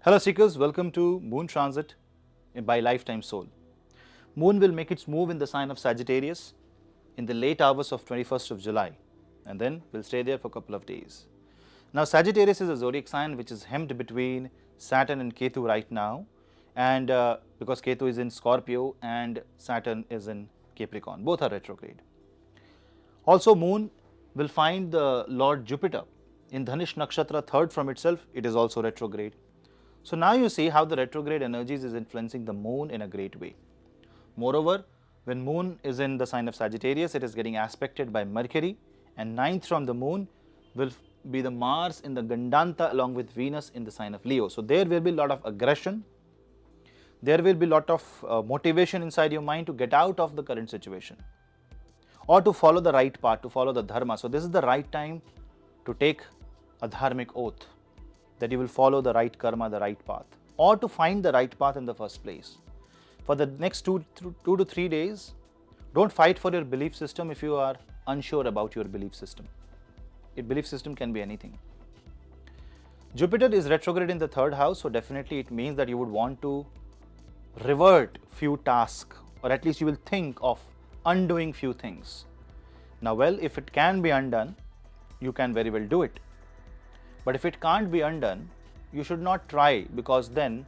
Hello seekers, welcome to Moon Transit by Lifetime Soul. Moon will make its move in the sign of Sagittarius in the late hours of 21st of July and then will stay there for a couple of days. Now Sagittarius is a zodiac sign which is hemmed between Saturn and Ketu right now, and because Ketu is in Scorpio and Saturn is in Capricorn, both are retrograde. Also Moon will find the Lord Jupiter in Dhanish Nakshatra, third from itself, it is also retrograde. So now you see how the retrograde energies is influencing the Moon in a great way. Moreover, when Moon is in the sign of Sagittarius, it is getting aspected by Mercury, and ninth from the Moon will be the Mars in the Gandanta along with Venus in the sign of Leo. So there will be a lot of aggression, there will be a lot of motivation inside your mind to get out of the current situation or to follow the right path, to follow the dharma. So this is the right time to take a dharmic oath that you will follow the right karma, the right path, or to find the right path in the first place. For the next 2 to 3 days, don't fight for your belief system if you are unsure about your belief system. Your belief system can be anything. Jupiter is retrograde in the third house, so definitely it means that you would want to revert few tasks, or at least you will think of undoing few things. Now, well, if it can be undone, you can very well do it. But if it can't be undone, you should not try, because then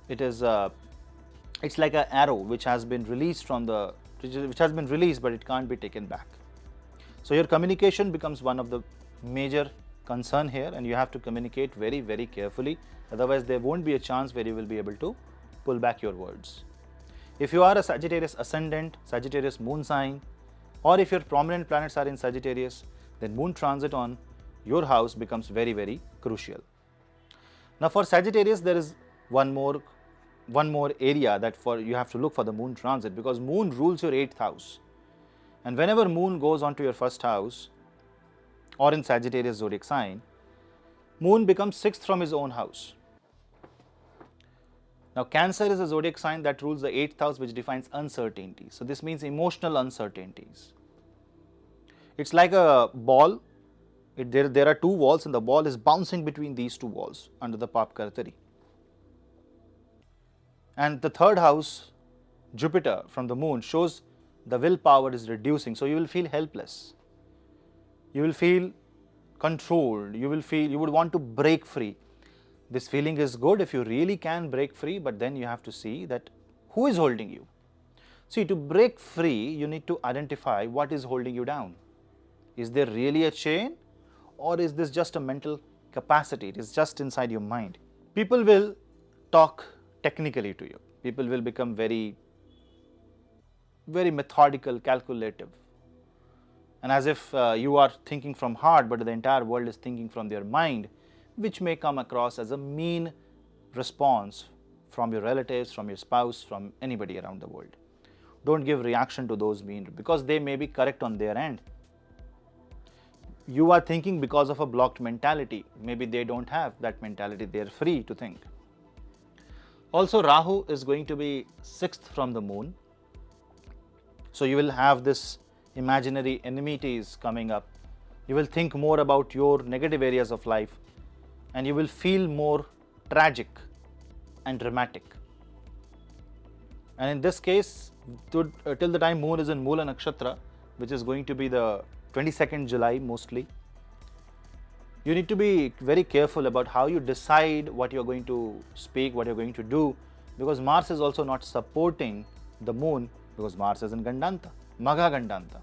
it is it's like an arrow which has been released but it can't be taken back. So your communication becomes one of the major concern here, and you have to communicate very, very carefully. Otherwise, there won't be a chance where you will be able to pull back your words. If you are a Sagittarius ascendant, Sagittarius moon sign, or if your prominent planets are in Sagittarius, then moon transit on your house becomes very, very crucial. Now for Sagittarius, there is one more area that you have to look for the moon transit, because moon rules your 8th house, and whenever moon goes on to your 1st house or in Sagittarius zodiac sign, moon becomes 6th from his own house. Now Cancer is a zodiac sign that rules the 8th house, which defines uncertainty. So this means emotional uncertainties. It's like a ball. There are two walls, and the ball is bouncing between these two walls under the Pap Kartari. And the 3rd house, Jupiter from the moon, shows the willpower is reducing. So you will feel helpless. You will feel controlled. You would want to break free. This feeling is good if you really can break free, but then you have to see that who is holding you. See, to break free, you need to identify what is holding you down. Is there really a chain? Or is this just a mental capacity? It is just inside your mind. People will talk technically to you. People will become very, very methodical, calculative. And as if you are thinking from heart, but the entire world is thinking from their mind, which may come across as a mean response from your relatives, from your spouse, from anybody around the world. Don't give reaction to those mean, because they may be correct on their end. You are thinking because of a blocked mentality. Maybe they don't have that mentality. They are free to think. Also, Rahu is going to be 6th from the moon. So you will have this imaginary enmities coming up. You will think more about your negative areas of life, and you will feel more tragic and dramatic. And in this case, till the time moon is in Mula Nakshatra, which is going to be the 22nd July mostly, you need to be very careful about how you decide what you are going to speak, what you are going to do, because Mars is also not supporting the moon, because Mars is in Gandanta, Magha Gandanta.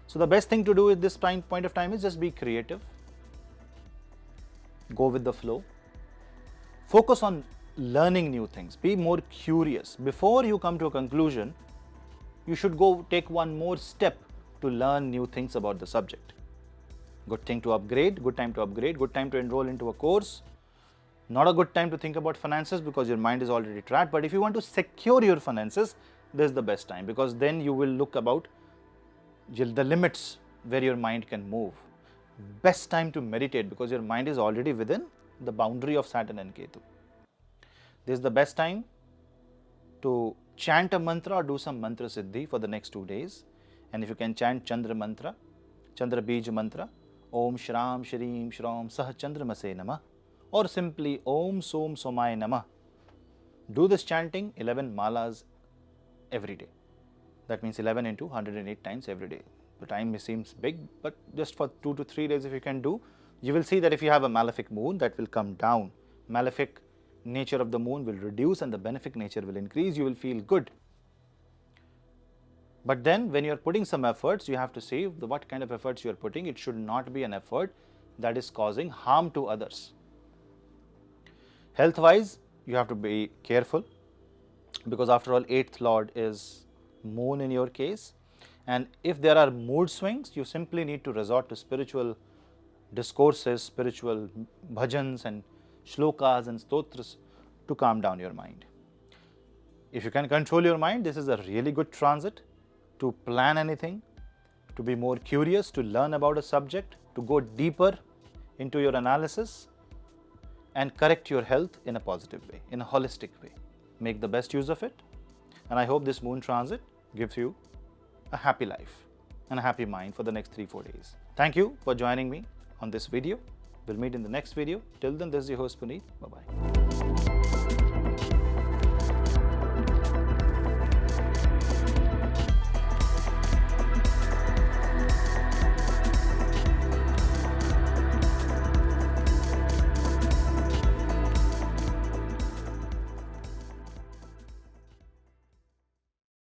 So the best thing to do at this point of time is just be creative, go with the flow, focus on learning new things, be more curious. Before you come to a conclusion, you should go take one more step to learn new things about the subject. Good thing to upgrade, good time to upgrade, good time to enroll into a course. Not a good time to think about finances because your mind is already trapped. But if you want to secure your finances, this is the best time, because then you will look about the limits where your mind can move. Best time to meditate, because your mind is already within the boundary of Saturn and Ketu. This is the best time to chant a mantra or do some mantra siddhi for the next 2 days. And if you can chant Chandra mantra, Chandra Bij mantra, Om Shram Shrim Shram Sah Chandramase Namah, or simply Om Som Somaya Namah. Do this chanting 11 malas every day. That means 11 into 108 times every day. The time seems big, but just for 2 to 3 days if you can do, you will see that if you have a malefic moon, that will come down. Malefic nature of the moon will reduce and the benefic nature will increase. You will feel good. But then when you are putting some efforts, you have to see what kind of efforts you are putting. It should not be an effort that is causing harm to others. Health-wise, you have to be careful, because after all, 8th lord is moon in your case, and if there are mood swings, you simply need to resort to spiritual discourses, spiritual bhajans and shlokas and stotras to calm down your mind. If you can control your mind, this is a really good transit to plan anything, to be more curious, to learn about a subject, to go deeper into your analysis and correct your health in a positive way, in a holistic way. Make the best use of it, and I hope this moon transit gives you a happy life and a happy mind for the next 3-4 days. Thank you for joining me on this video. We'll meet in the next video. Till then, this is your host Puneet. Bye-bye.